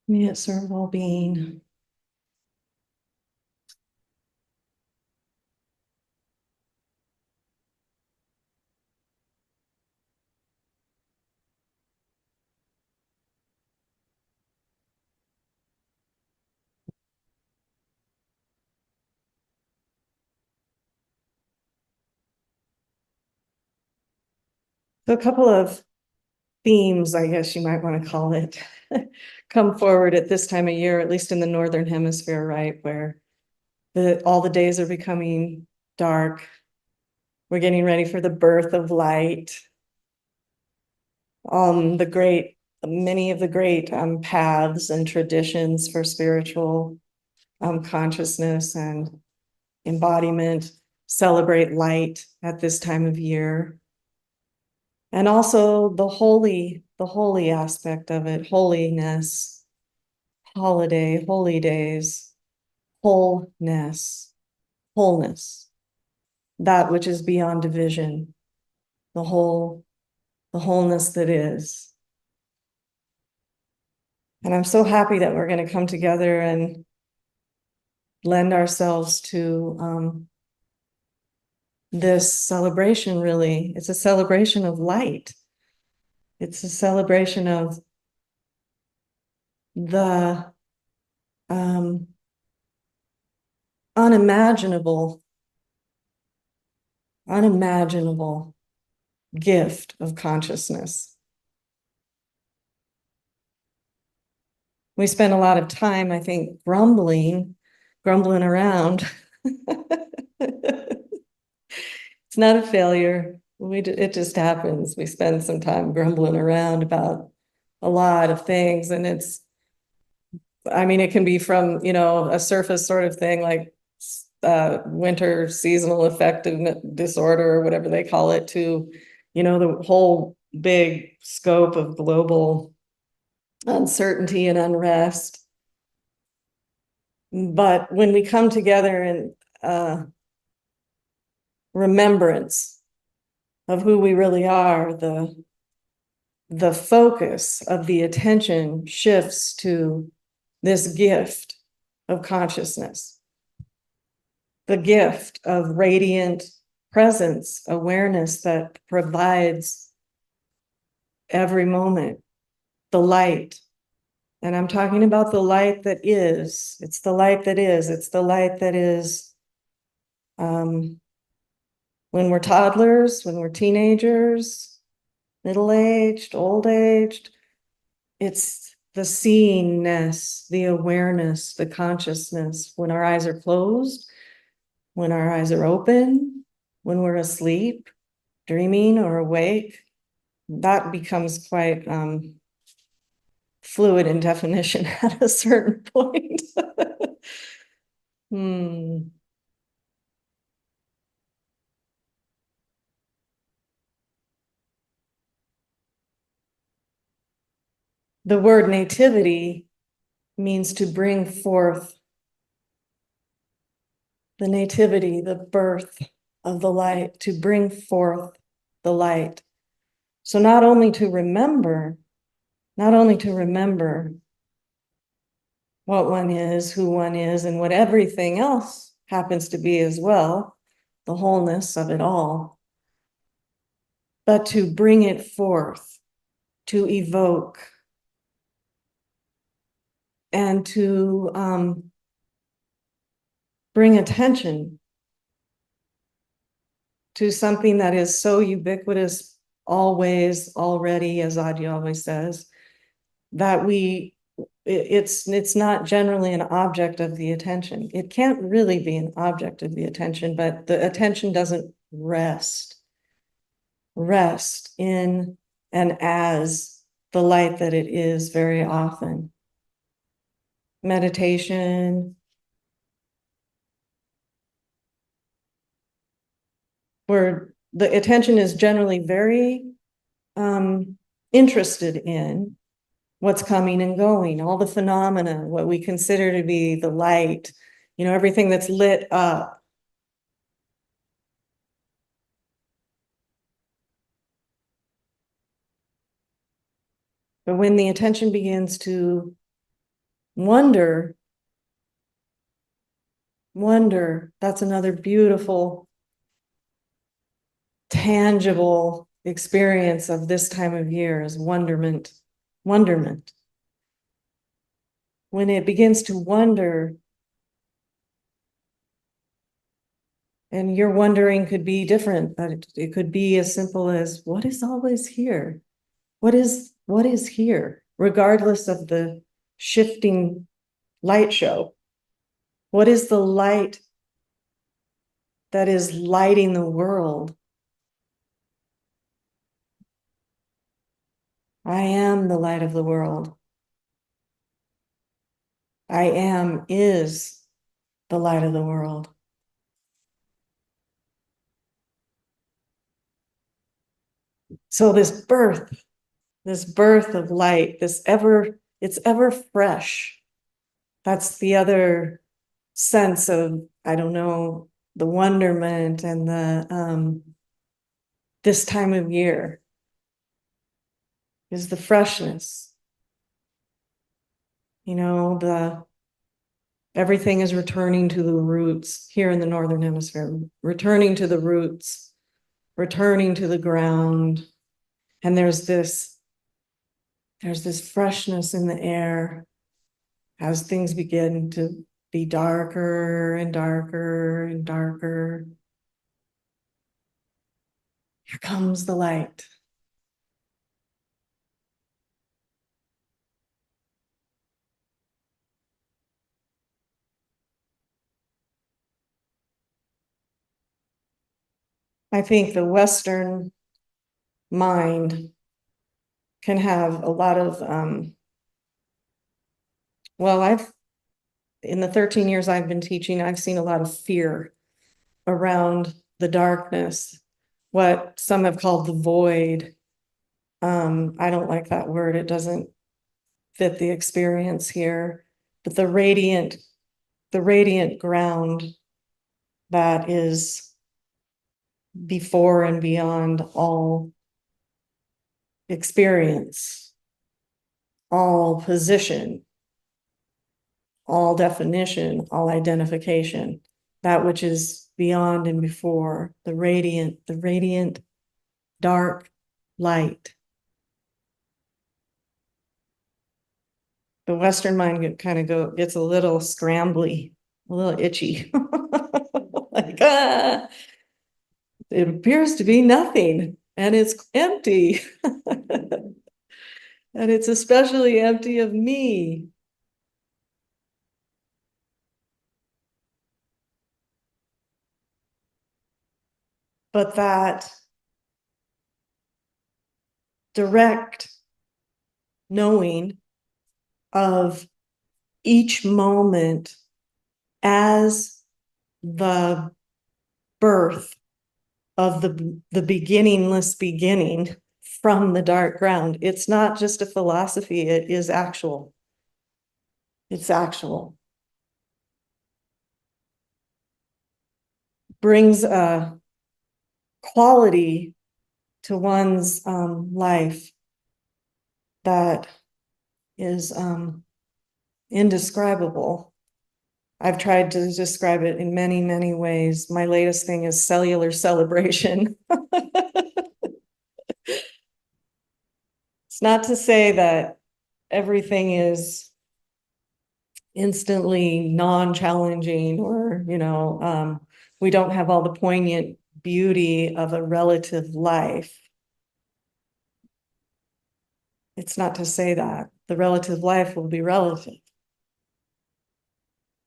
May it serve all being. So a couple of themes, I guess you might want to call it, come forward at this time of year, at least in the Northern Hemisphere, right? Where all the days are becoming dark. We're getting ready for the birth of light. Many of the great paths and traditions for spiritual consciousness and embodiment celebrate light at this time of year. And also the holy aspect of it, holiness, holiday, holy days, wholeness, wholeness, that which is beyond division, the the wholeness that is. And I'm so happy that we're going to come together and lend ourselves to this celebration, really. It's a celebration of light. It's a celebration of the um, unimaginable, unimaginable gift of consciousness. We spend a lot of time, I think, grumbling around. It's not a failure. It just happens. We spend some time grumbling around about a lot of things, and I mean, it can be from, a surface sort of thing like winter seasonal affective disorder or whatever they call it to, the whole big scope of global uncertainty and unrest. But when we come together in remembrance of who we really are, the focus of the attention shifts to this gift of consciousness, the gift of radiant presence, awareness that provides every moment, the light. And I'm talking about the light that is. It's the light that is. It's the light that is when we're toddlers, when we're teenagers, middle-aged, old-aged. It's the seeingness, the awareness, the consciousness when our eyes are closed, when our eyes are open, when we're asleep, dreaming or awake. That becomes quite fluid in definition at a certain point. The word nativity means to bring forth. The nativity, the birth of the light, to bring forth the light. So not only to remember what one is, who one is, and what everything else happens to be as well, the wholeness of it all, but to bring it forth, to evoke, and to bring attention to something that is so ubiquitous, always, already, as Adi always says, that it's not generally an object of the attention. It can't really be an object of the attention, but the attention doesn't rest in and as the light that it is very often. Meditation, where the attention is generally very interested in what's coming and going, all the phenomena, what we consider to be the light, everything that's lit up. But when the attention begins to Wonder, wonder, that's another beautiful, tangible experience of this time of year is wonderment, wonderment. When it begins to wonder, and your wondering could be different, but it could be as simple as, what is always here? What is here, regardless of the shifting light show? What is the light that is lighting the world? I am the light of the world. I am is the light of the world. So this birth of light, it's ever fresh. That's the other sense of, I don't know, the wonderment and the this time of year is the freshness. You know, everything is returning to the roots here in the Northern Hemisphere, returning to the roots, returning to the ground. And there's this freshness in the air as things begin to be darker and darker and darker. Here comes the light. I think the Western mind can have a lot of, in the 13 years I've been teaching, I've seen a lot of fear around the darkness, what some have called the void. I don't like that word. It doesn't fit the experience here. But the radiant ground that is before and beyond all experience, all position, all definition, all identification, that which is beyond and before, the radiant dark light. The Western mind gets a little scrambly, a little itchy. Like, it appears to be nothing and it's empty. And it's especially empty of me. But that direct knowing of each moment as the birth of the beginningless beginning from the dark ground. It's not just a philosophy, it is actual. It's actual. Brings a quality to one's life that is indescribable. I've tried to describe it in many, many ways. My latest thing is cellular celebration. It's not to say that everything is instantly non-challenging or, we don't have all the poignant beauty of a relative life. It's not to say that the relative life will be relative,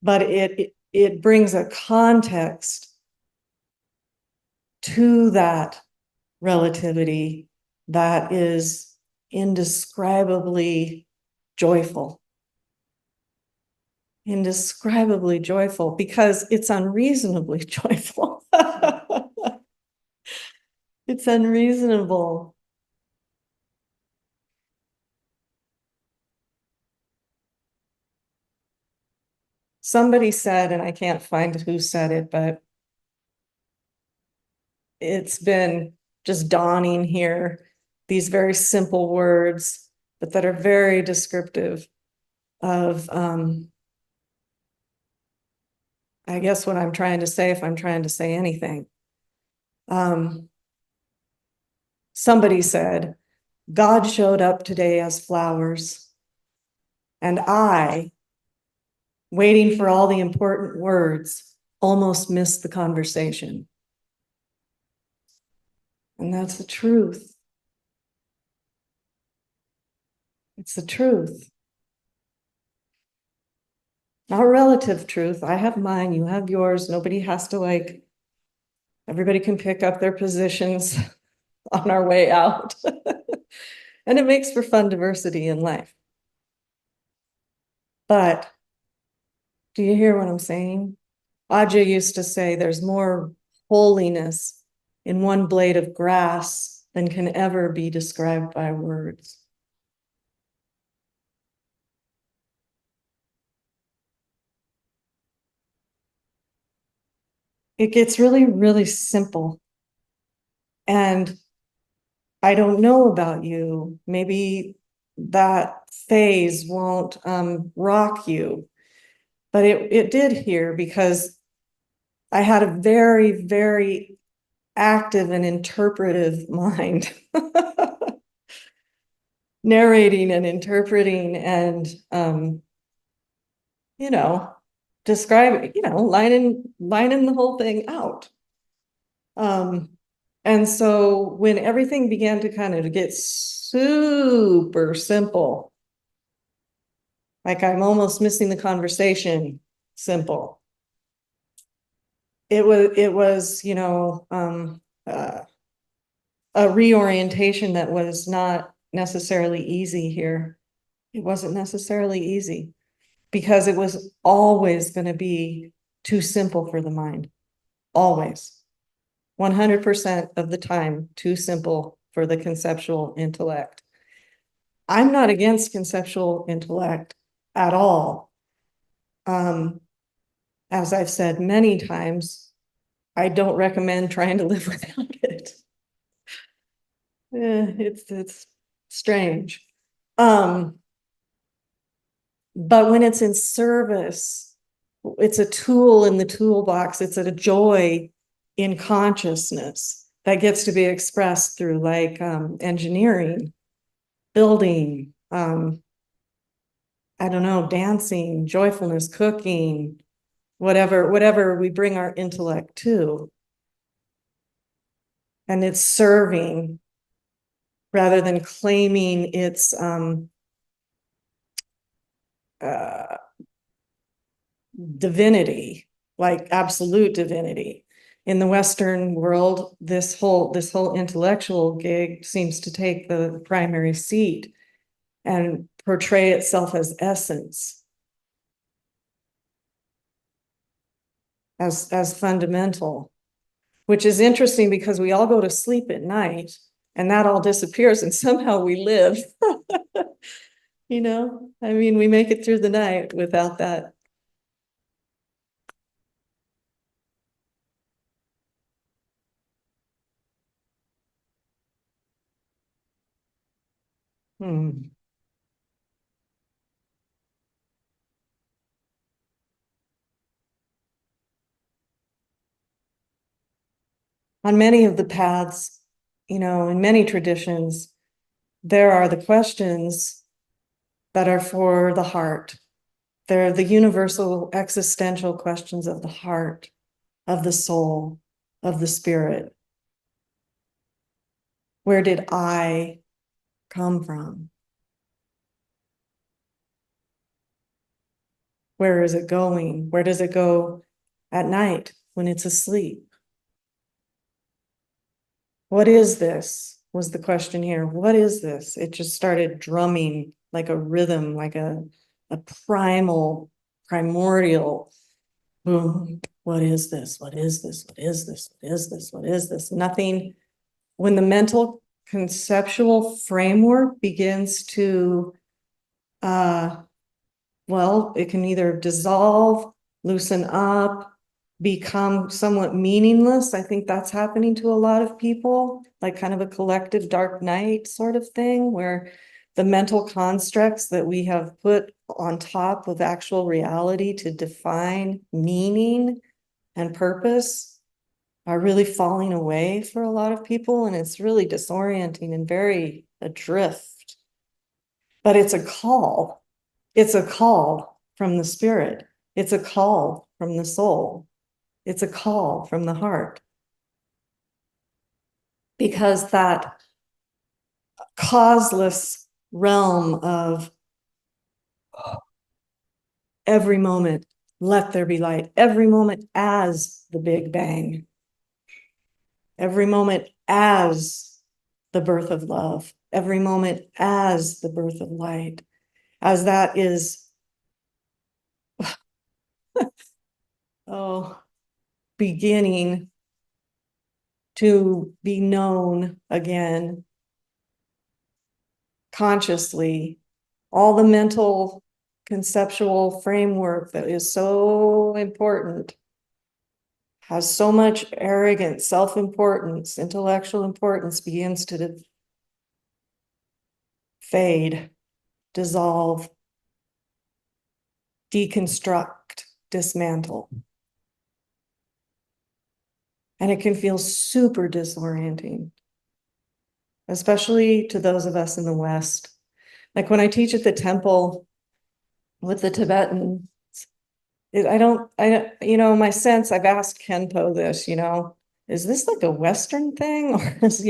but it brings a context to that relativity that is indescribably joyful. Indescribably joyful because it's unreasonably joyful. It's unreasonable. Somebody said, and I can't find who said it, but it's been just dawning here, these very simple words, but that are very descriptive. of, I guess what I'm trying to say, if I'm trying to say anything. Somebody said, God showed up today as flowers, and I, waiting for all the important words, almost missed the conversation. And that's the truth. It's the truth. Not relative truth. I have mine, you have yours. Nobody has to everybody can pick up their positions on our way out. And it makes for fun diversity in life. But do you hear what I'm saying? Aja used to say there's more holiness in one blade of grass than can ever be described by words. It gets really, really simple. And I don't know about you. Maybe that phase won't rock you, but it did here because I had a very, very active and interpretive mind. Narrating and interpreting and describing, lining the whole thing out. And so when everything began to kind of get super simple, like I'm almost missing the conversation simple. It was, a reorientation that was not necessarily easy here. It wasn't necessarily easy because it was always going to be too simple for the mind. Always. 100% of the time, too simple for the conceptual intellect. I'm not against conceptual intellect at all. As I've said many times, I don't recommend trying to live without it. It's strange. But when it's in service, it's a tool in the toolbox. It's a joy in consciousness that gets to be expressed through engineering, building, I don't know, dancing, joyfulness, cooking, whatever we bring our intellect to. And it's serving rather than claiming its divinity, like absolute divinity. In the Western world, this whole intellectual gig seems to take the primary seat and portray itself as essence, as fundamental, which is interesting because we all go to sleep at night and that all disappears and somehow we live. I mean, we make it through the night without that. On many of the paths, in many traditions, there are the questions that are for the heart. They're the universal existential questions of the heart, of the soul, of the spirit. Where did I come from? Where is it going? Where does it go at night when it's asleep? What is this? Was the question here. What is this? It just started drumming like a rhythm, like a primordial boom. What is this? What is this? What is this? What is this? What is this? Nothing. When the mental conceptual framework begins to it can either dissolve, loosen up, become somewhat meaningless. I think that's happening to a lot of people, like kind of a collective dark night sort of thing, where the mental constructs that we have put on top of actual reality to define meaning and purpose are really falling away for a lot of people, and it's really disorienting and very adrift. But it's a call. It's a call from the spirit. It's a call from the soul. It's a call from the heart. Because that causeless realm of every moment, let there be light, every moment as the Big Bang, every moment as the birth of love, every moment as the birth of light, as that is, oh, beginning to be known again consciously. All the mental conceptual framework that is so important has so much arrogance, self-importance, intellectual importance begins to fade, dissolve, deconstruct, dismantle. And it can feel super disorienting, especially to those of us in the West. Like when I teach at the temple with the Tibetans, my sense, I've asked Kenpo this, is this like a Western thing or is,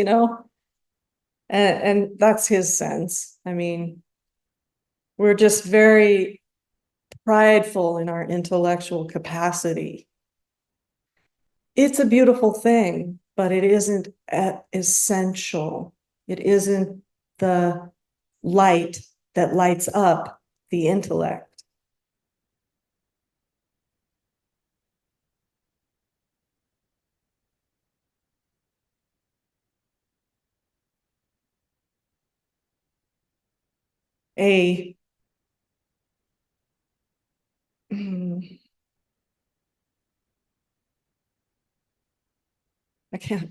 and that's his sense. I mean, we're just very prideful in our intellectual capacity. It's a beautiful thing, but it isn't essential. It isn't the light that lights up the intellect. A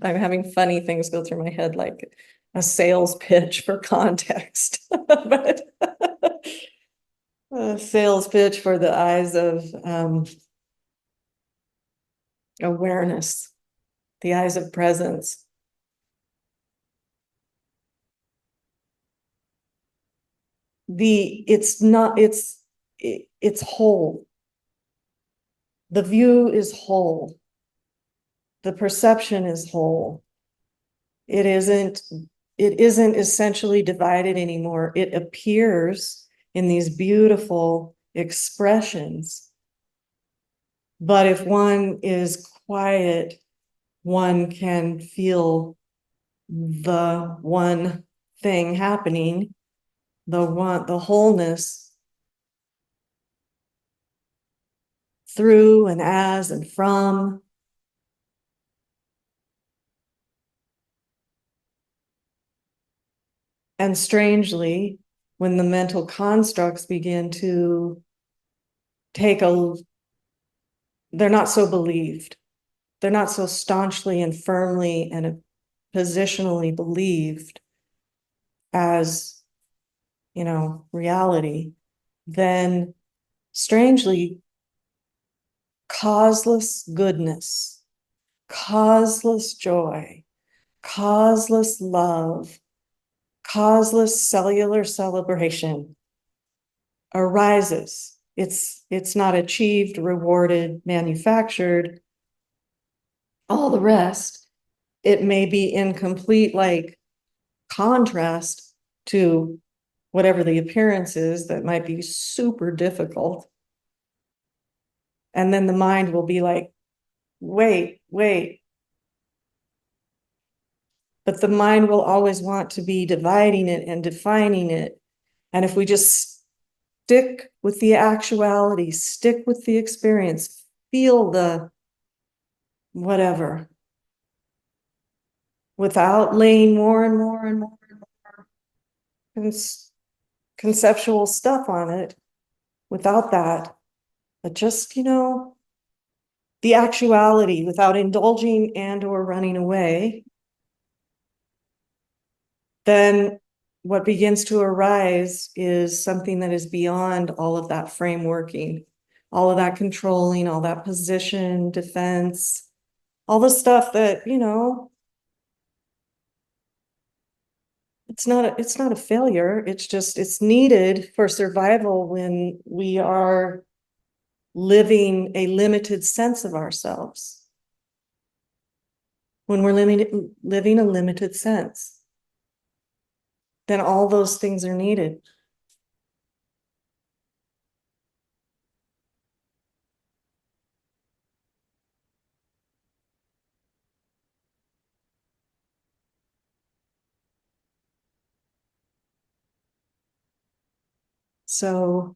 I'm having funny things go through my head, like a sales pitch for context, but a sales pitch for the eyes of awareness, the eyes of presence. It's whole. The view is whole. The perception is whole. It isn't essentially divided anymore. It appears in these beautiful expressions. But if one is quiet, one can feel the one thing happening, the wholeness through and as and from. And strangely, when the mental constructs begin to they're not so believed. They're not so staunchly and firmly and positionally believed as, reality, then strangely, causeless goodness, causeless joy, causeless love, causeless cellular celebration arises. It's not achieved, rewarded, manufactured. All the rest, it may be in complete contrast to whatever the appearance is that might be super difficult. And then the mind will be like, wait. But the mind will always want to be dividing it and defining it. And if we just stick with the actuality, stick with the experience, feel the whatever, without laying more and more and more and more conceptual stuff on it, without that, but just, the actuality without indulging and or running away, then what begins to arise is something that is beyond all of that frameworking, all of that controlling, all that position, defense, all the stuff that, it's not a failure. It's just, it's needed for survival when we are living a limited sense of ourselves. When we're living a limited sense, then all those things are needed. So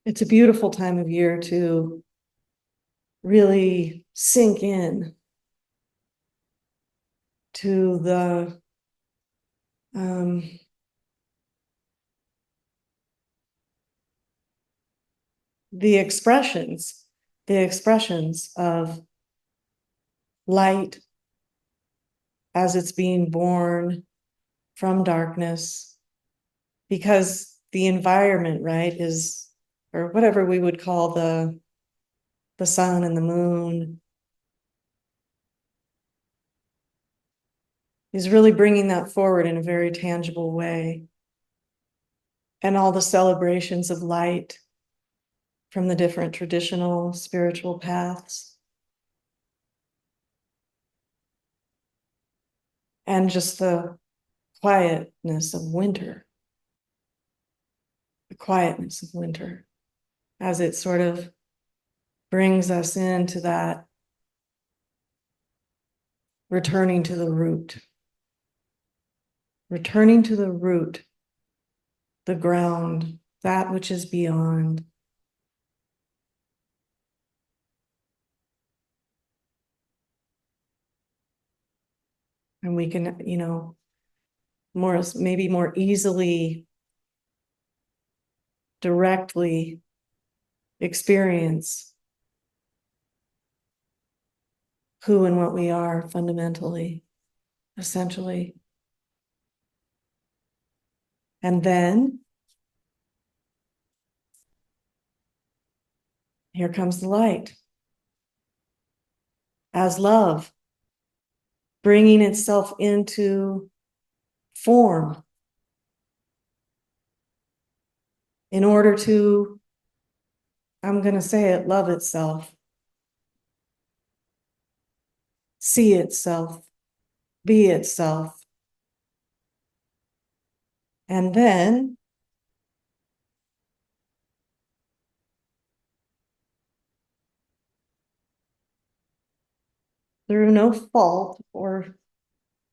it's a beautiful time of year to really sink in to um, the expressions, of light as it's being born from darkness, because the environment, right, is, or whatever we would call the sun and the moon, is really bringing that forward in a very tangible way. And all the celebrations of light from the different traditional spiritual paths. And just the quietness of winter. The quietness of winter as it sort of brings us into that returning to the root. Returning to the root, the ground, that which is beyond. And we can, maybe more easily, directly experience who and what we are fundamentally, essentially. And then here comes the light as love, bringing itself into form in order to, I'm going to say it, love itself, see itself, be itself. And then through no fault or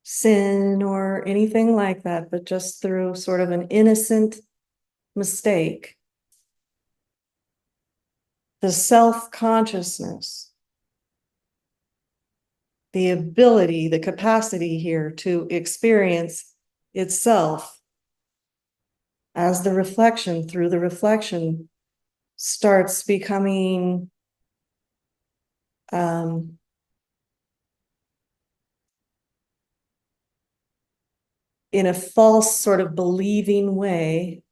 sin or anything like that, but just through sort of an innocent mistake, the self-consciousness, the ability, the capacity here to experience itself as the reflection, through the reflection, starts becoming in a false sort of believing way,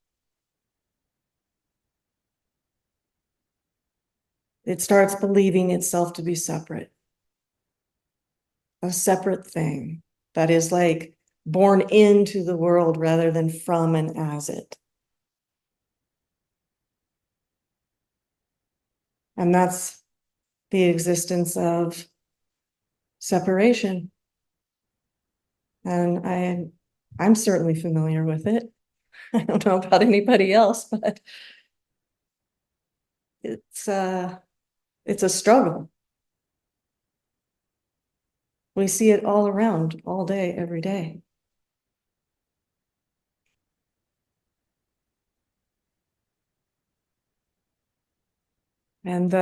it starts believing itself to be separate, a separate thing that is like born into the world rather than from and as it. And that's the existence of separation. And I'm certainly familiar with it. I don't know about anybody else, but it's a struggle. We see it all around, all day, every day. And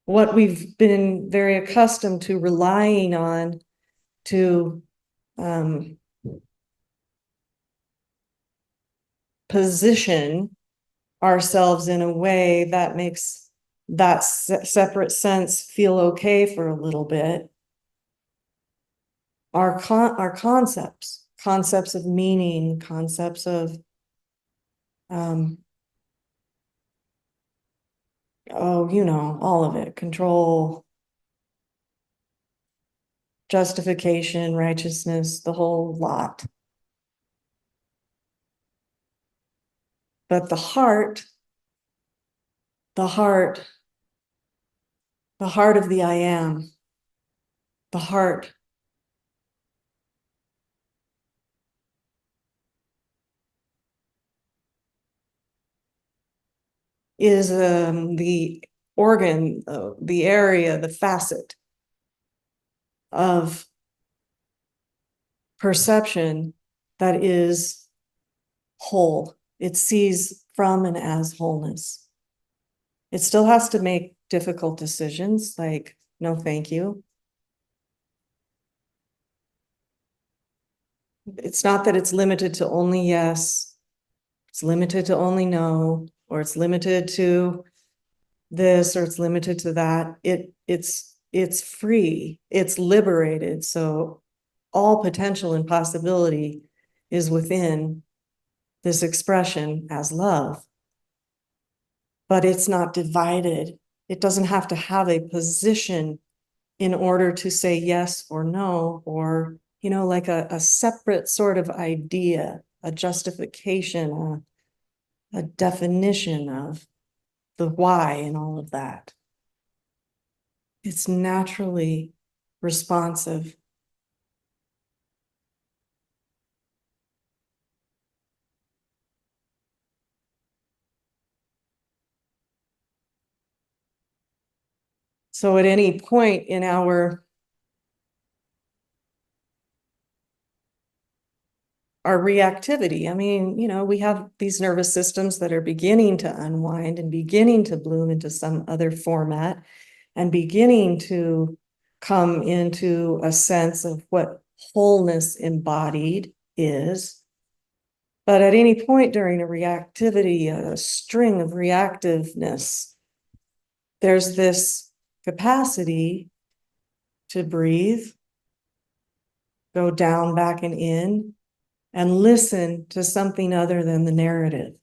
what we've been very accustomed to relying on to position ourselves in a way that makes that separate sense feel okay for a little bit, our concepts of meaning, concepts of all of it, control, justification, righteousness, the whole lot. But the heart of the I am, the heart is the organ, the area, the facet of perception that is whole. It sees from and as wholeness. It still has to make difficult decisions like, no, thank you. It's not that it's limited to only yes, it's limited to only no, or it's limited to this, or it's limited to that. It's free, it's liberated. So all potential and possibility is within this expression as love. But it's not divided. It doesn't have to have a position in order to say yes or no, or, like a separate sort of idea, a justification, a definition of the why and all of that. It's naturally responsive. So at any point in our reactivity, we have these nervous systems that are beginning to unwind and beginning to bloom into some other format and beginning to come into a sense of what wholeness embodied is. But at any point during a reactivity, a string of reactiveness, there's this capacity to breathe, go down, back, and in, and listen to something other than the narrative.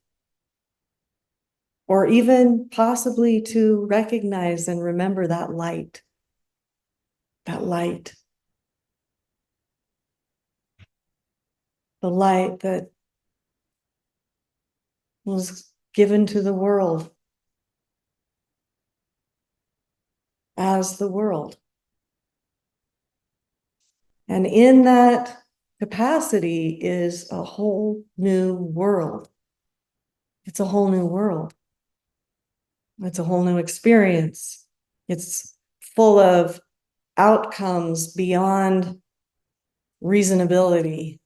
Or even possibly to recognize and remember that light. That light. The light that was given to the world as the world. And in that capacity is a whole new world. It's a whole new world. It's a whole new experience. It's full of outcomes beyond reasonability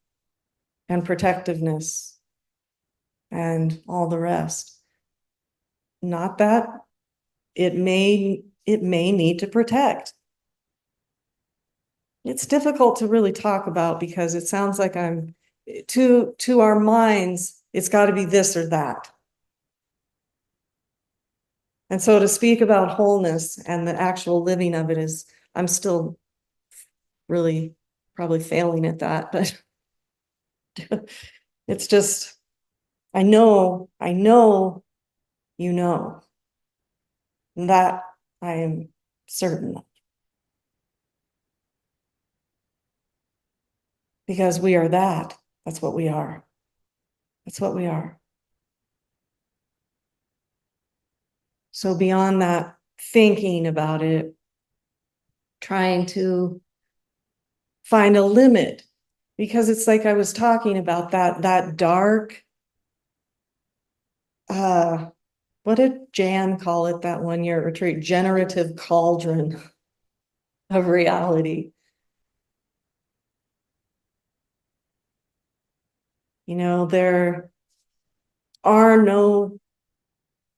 and protectiveness and all the rest. Not that it may need to protect. It's difficult to really talk about because it sounds like I'm to our minds, it's got to be this or that. And so to speak about wholeness and the actual living of it is, I'm still really probably failing at that, but it's just, I know, that I am certain of. Because we are that. That's what we are. That's what we are. So beyond that, thinking about it, trying to find a limit, because it's like I was talking about that dark, what did Jan call it that one year at retreat? Generative cauldron of reality. There are no,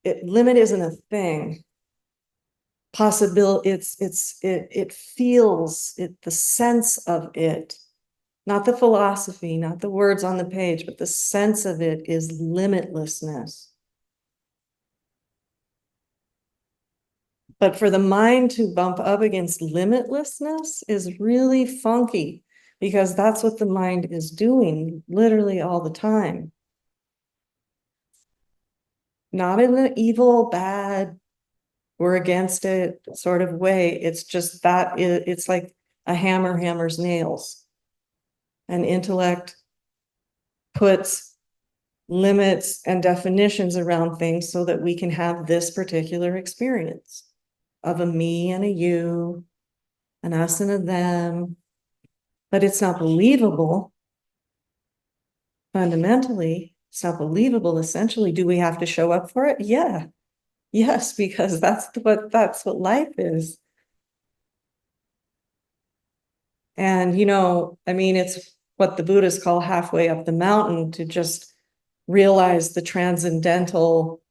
limit isn't a thing. Possibility, it feels it, the sense of it Not the philosophy, not the words on the page, but the sense of it is limitlessness. But for the mind to bump up against limitlessness is really funky because that's what the mind is doing literally all the time. Not in an evil, bad, we're against it sort of way. It's just that it's like a hammer hammers nails. An intellect puts limits and definitions around things so that we can have this particular experience of a me and a you, an us and a them, but it's not believable. Fundamentally, it's not believable. Essentially, do we have to show up for it? Yeah. Yes, because that's what life is. And I mean, it's what the Buddhists call halfway up the mountain to just realize the transcendental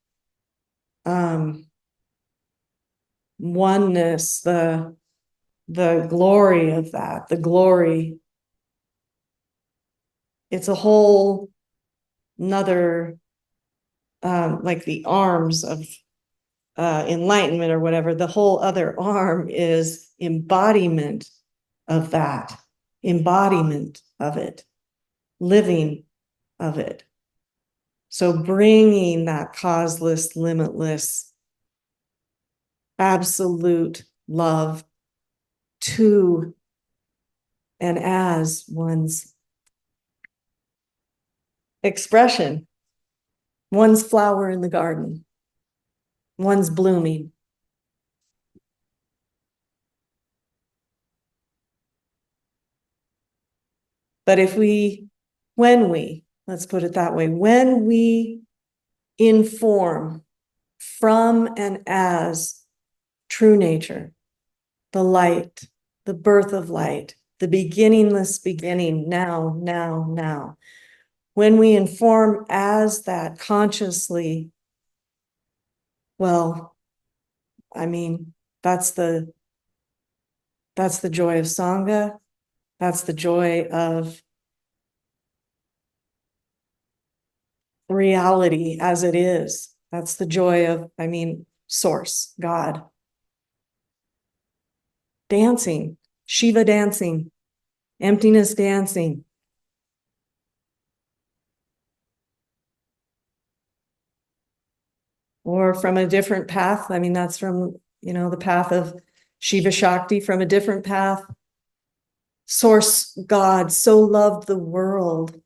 oneness, the glory of that, the glory. It's a whole another like the arms of enlightenment or whatever. The whole other arm is embodiment of that, embodiment of it, living of it. So bringing that causeless, limitless, absolute love to and as one's expression, one's flower in the garden, one's blooming. But let's put it that way, when we inform from and as true nature, the light, the birth of light, the beginningless beginning, now. When we inform as that consciously, well, I mean, that's the joy of Sangha. That's the joy of reality as it is. That's the joy of, source, God. Dancing, Shiva dancing, emptiness dancing. Or from a different path. That's from, the path of Shiva Shakti, from a different path. Source God so loved the world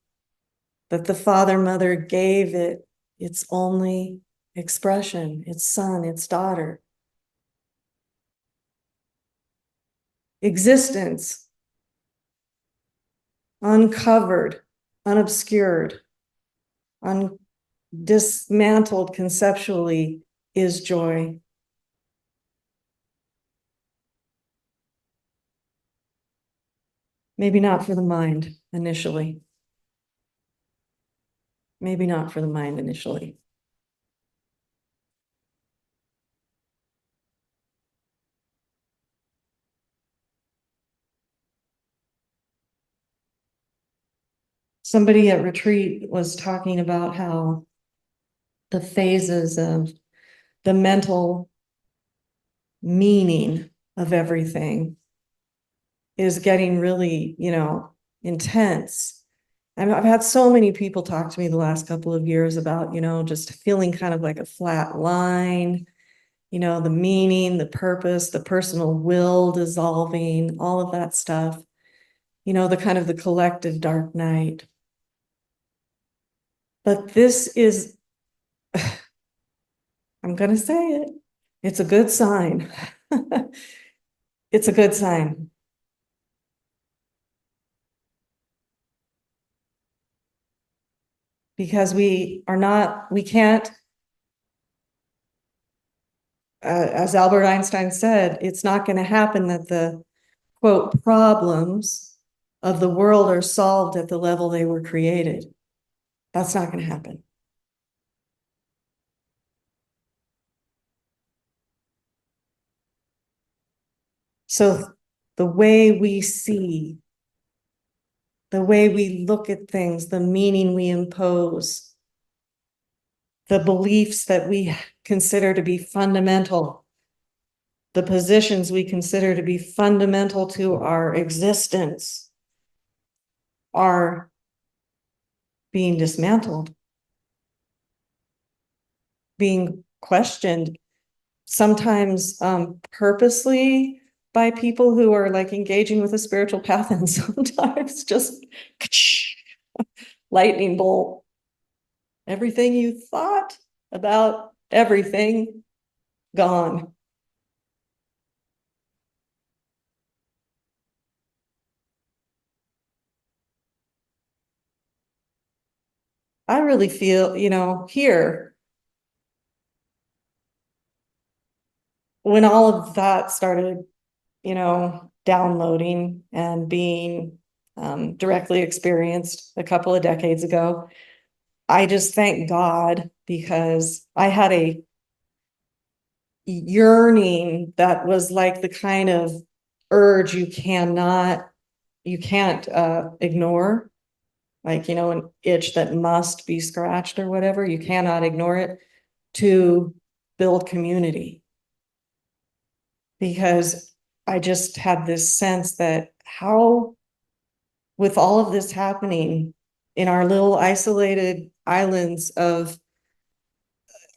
that the Father Mother gave it its only expression, its son, its daughter. Existence, uncovered, unobscured, dismantled conceptually, is joy. Maybe not for the mind initially. Maybe not for the mind initially. Somebody at retreat was talking about how the phases of the mental meaning of everything is getting really, intense. I've had so many people talk to me the last couple of years about, just feeling kind of like a flat line, the meaning, the purpose, the personal will dissolving, all of that stuff, the kind of the collective dark night. But this is, I'm going to say it, it's a good sign. It's a good sign. Because we can't, as Albert Einstein said, it's not going to happen that the, quote, problems of the world are solved at the level they were created. That's not going to happen. So the way we see the way we look at things, the meaning we impose, the beliefs that we consider to be fundamental, the positions we consider to be fundamental to our existence are being dismantled, being questioned, sometimes purposely by people who are like engaging with a spiritual path, and sometimes just lightning bolt. Everything you thought about everything gone. I really feel, here, when all of that started, downloading and being directly experienced a couple of decades ago, I just thank God, because I had a yearning that was like the kind of urge you can't ignore, like, an itch that must be scratched or whatever. You cannot ignore it, to build community. Because I just had this sense that how, with all of this happening in our little isolated islands of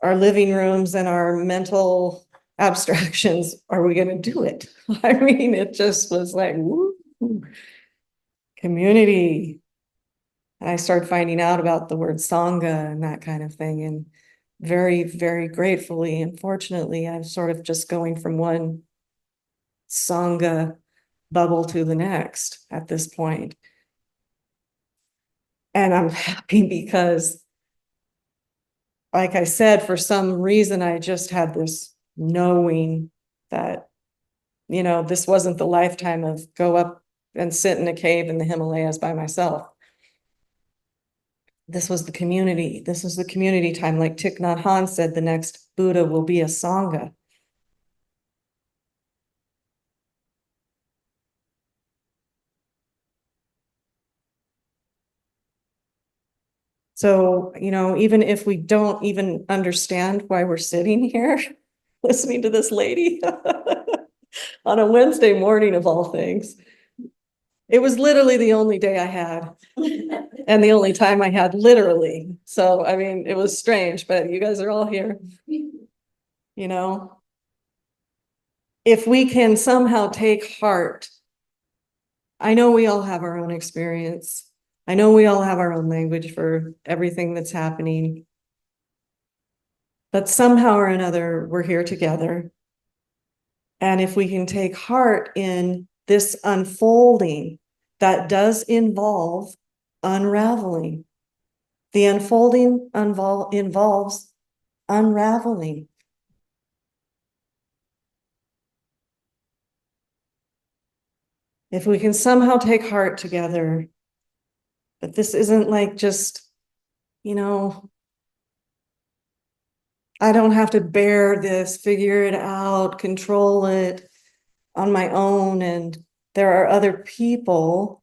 our living rooms and our mental abstractions, are we going to do it? I mean, it just was like, woo, community. And I started finding out about the word Sangha and that kind of thing. And very, very gratefully and fortunately, I'm sort of just going from one Sangha bubble to the next at this point. And I'm happy because, like I said, for some reason, I just had this knowing that, this wasn't the lifetime of go up and sit in a cave in the Himalayas by myself. This was the community. This was the community time. Like Thich Nhat Hanh said, the next Buddha will be a Sangha. So, even if we don't even understand why we're sitting here listening to this lady on a Wednesday morning of all things, it was literally the only day I had and the only time I had, literally. So, I mean, it was strange, but you guys are all here. If we can somehow take heart, I know we all have our own experience. I know we all have our own language for everything that's happening. But somehow or another, we're here together. And if we can take heart in this unfolding that does involve unraveling, the unfolding involves unraveling. If we can somehow take heart together, that this isn't like just, I don't have to bear this, figure it out, control it on my own. And there are other people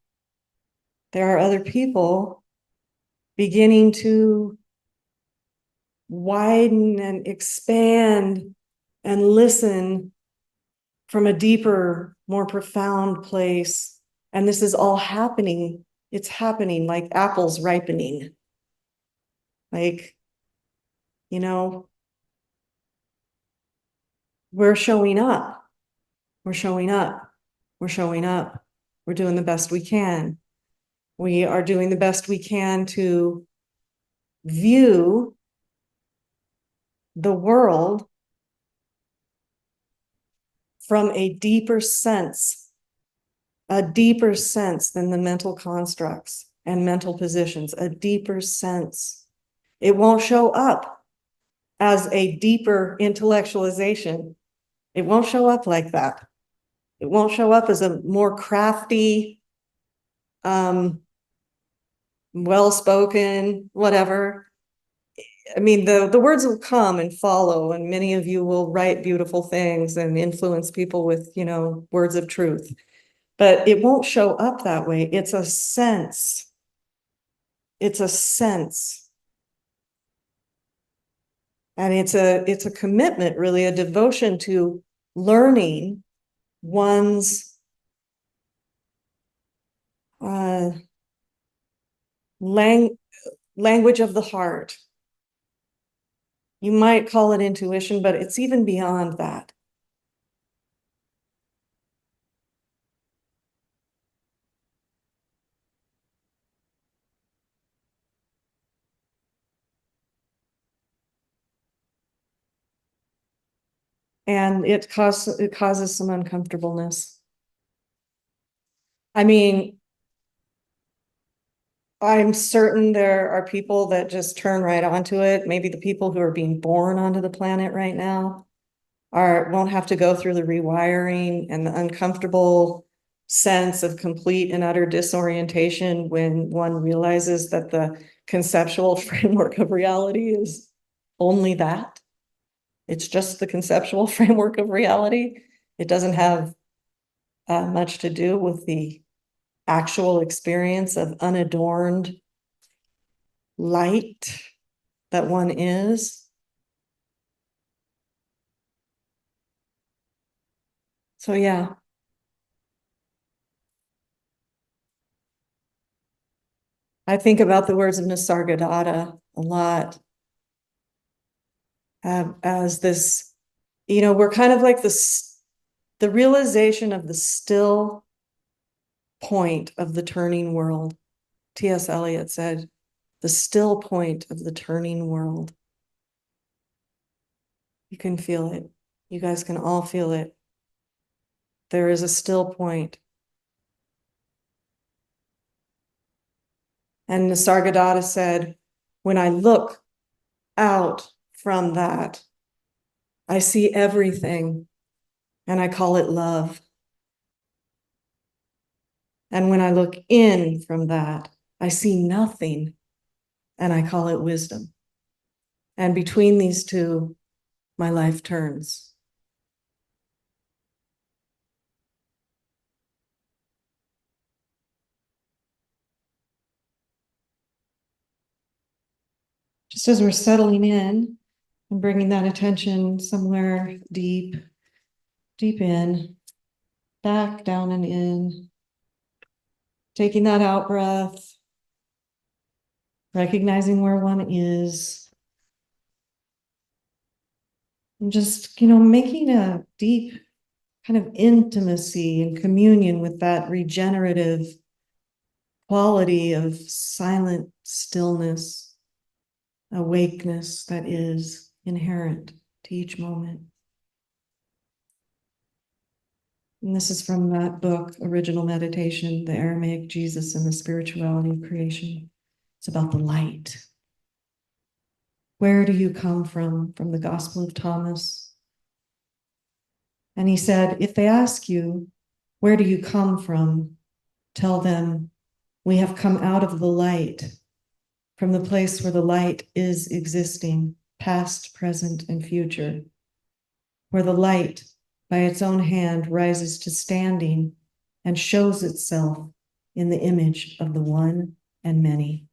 beginning to widen and expand and listen from a deeper, more profound place. And this is all happening. It's happening like apples ripening. Like, we're showing up. We're showing up. We're showing up. We're doing the best we can. We are doing the best we can to view the world from a deeper sense than the mental constructs and mental positions, a deeper sense. It won't show up as a deeper intellectualization. It won't show up like that. It won't show up as a more crafty, well-spoken, whatever. I mean, the words will come and follow, and many of you will write beautiful things and influence people with, words of truth. but it won't show up that way. It's a sense. It's a sense. And it's a commitment, really, a devotion to learning one's language of the heart. You might call it intuition, but it's even beyond that. And it causes some uncomfortableness. I mean, I'm certain there are people that just turn right onto it. Maybe the people who are being born onto the planet right now won't have to go through the rewiring and the uncomfortable sense of complete and utter disorientation when one realizes that the conceptual framework of reality is only that. It's just the conceptual framework of reality. It doesn't have much to do with the actual experience of unadorned light that one is. So yeah. I think about the words of Nisargadatta a lot as this, we're kind of like the realization of the still point of the turning world. T.S. Eliot said, the still point of the turning world. You can feel it. You guys can all feel it. There is a still point. And Nisargadatta said, when I look out from that, I see everything, and I call it love. And when I look in from that, I see nothing, and I call it wisdom. And between these two, my life turns. Just as we're settling in and bringing that attention somewhere deep, deep in, back down and in, taking that out breath, recognizing where one is, and just, making a deep kind of intimacy and communion with that regenerative quality of silent stillness, awakeness that is inherent to each moment. And this is from that book, Original Meditation, The Aramaic Jesus and the Spirituality of Creation. It's about the light. Where do you come from the Gospel of Thomas? And he said, if they ask you, where do you come from? Tell them, we have come out of the light, from the place where the light is existing, past, present, and future, where the light by its own hand rises to standing and shows itself in the image of the one and many.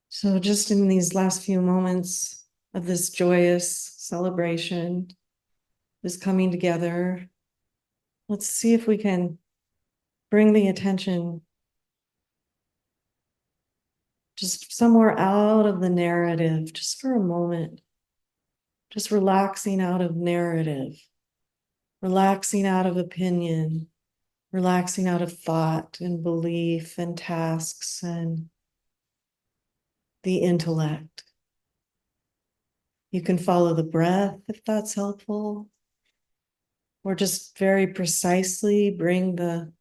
So just in these last few moments of this joyous celebration, this coming together, let's see if we can bring the attention just somewhere out of the narrative, just for a moment. Just relaxing out of narrative, relaxing out of opinion, relaxing out of thought and belief and tasks and the intellect. You can follow the breath if that's helpful, or just very precisely bring the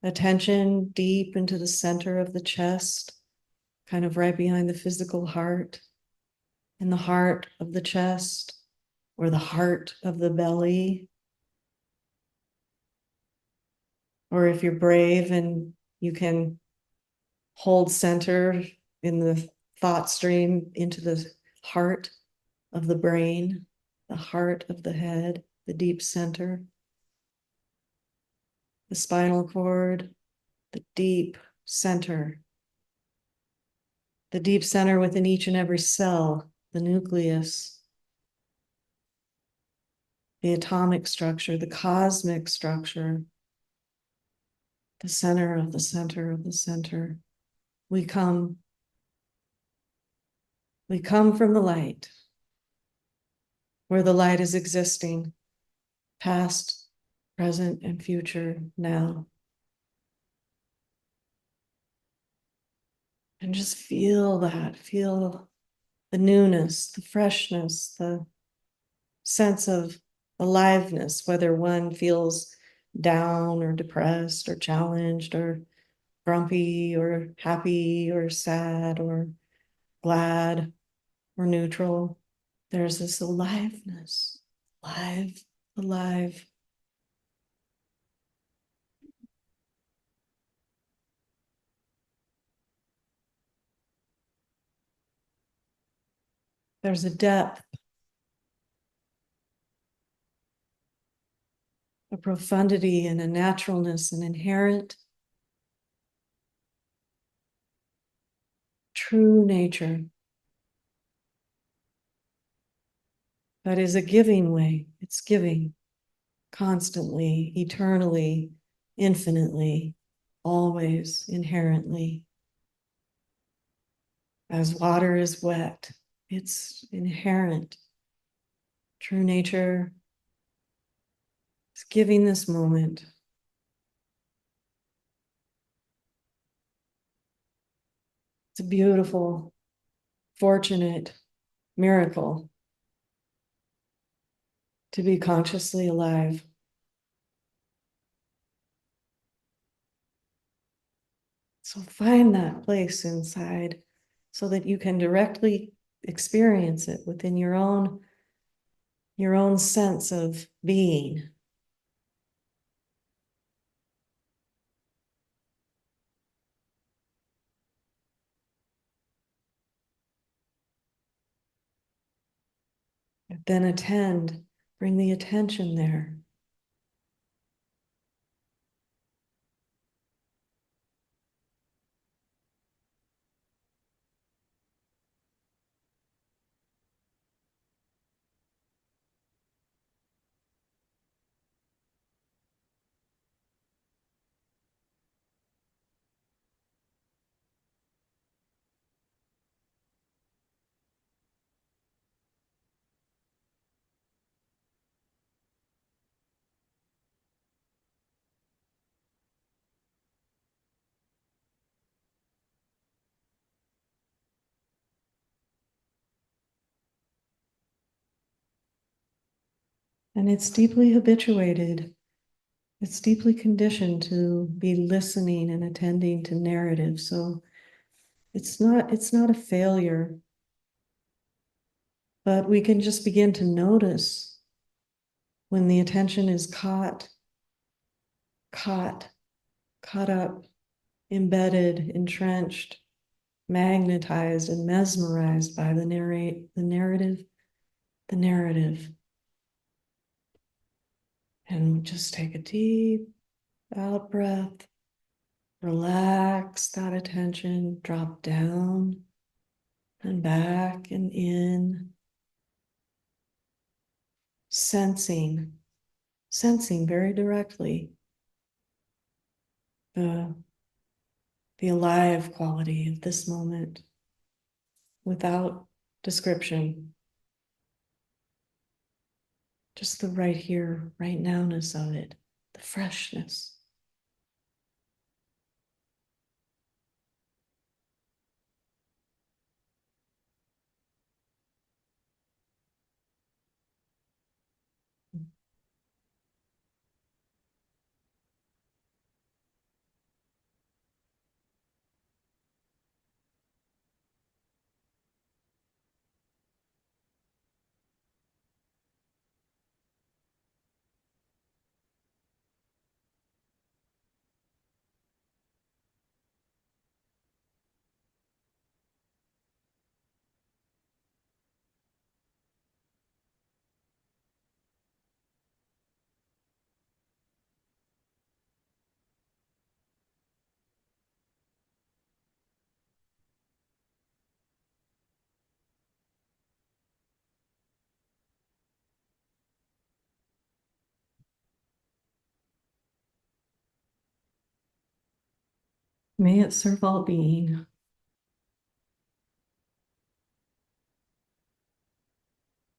attention deep into the center of the chest, kind of right behind the physical heart, in the heart of the chest, or the heart of the belly. Or if you're brave and you can hold center in the thought stream into the heart of the brain, the heart of the head. the deep center, the spinal cord, the deep center, the deep center within each and every cell, the nucleus, the atomic structure, the cosmic structure, the center of the center of the center. We come from the light, where the light is existing, past, present, and future now. And just feel that, feel the newness, the freshness, the sense of aliveness, whether one feels down or depressed or challenged or grumpy or happy or sad or glad or neutral. There's this aliveness, alive, alive. There's a depth, a profundity, and a naturalness, an inherent true nature that is a giving way. It's giving constantly, eternally, infinitely, always, inherently. As water is wet, it's inherent. True nature is giving this moment. It's a beautiful, fortunate miracle to be consciously alive. So find that place inside so that you can directly experience it within your own sense of being. Then attend, bring the attention there. And it's deeply habituated. It's deeply conditioned to be listening and attending to narrative. So it's not a failure, but we can just begin to notice when the attention is caught, caught up, embedded, entrenched, magnetized, and mesmerized by the narrative, the narrative. And just take a deep out breath, relax that attention, drop down and back and in, sensing very directly the, the alive quality of this moment without description, just the right here, right nowness of it, the freshness. May it serve all being.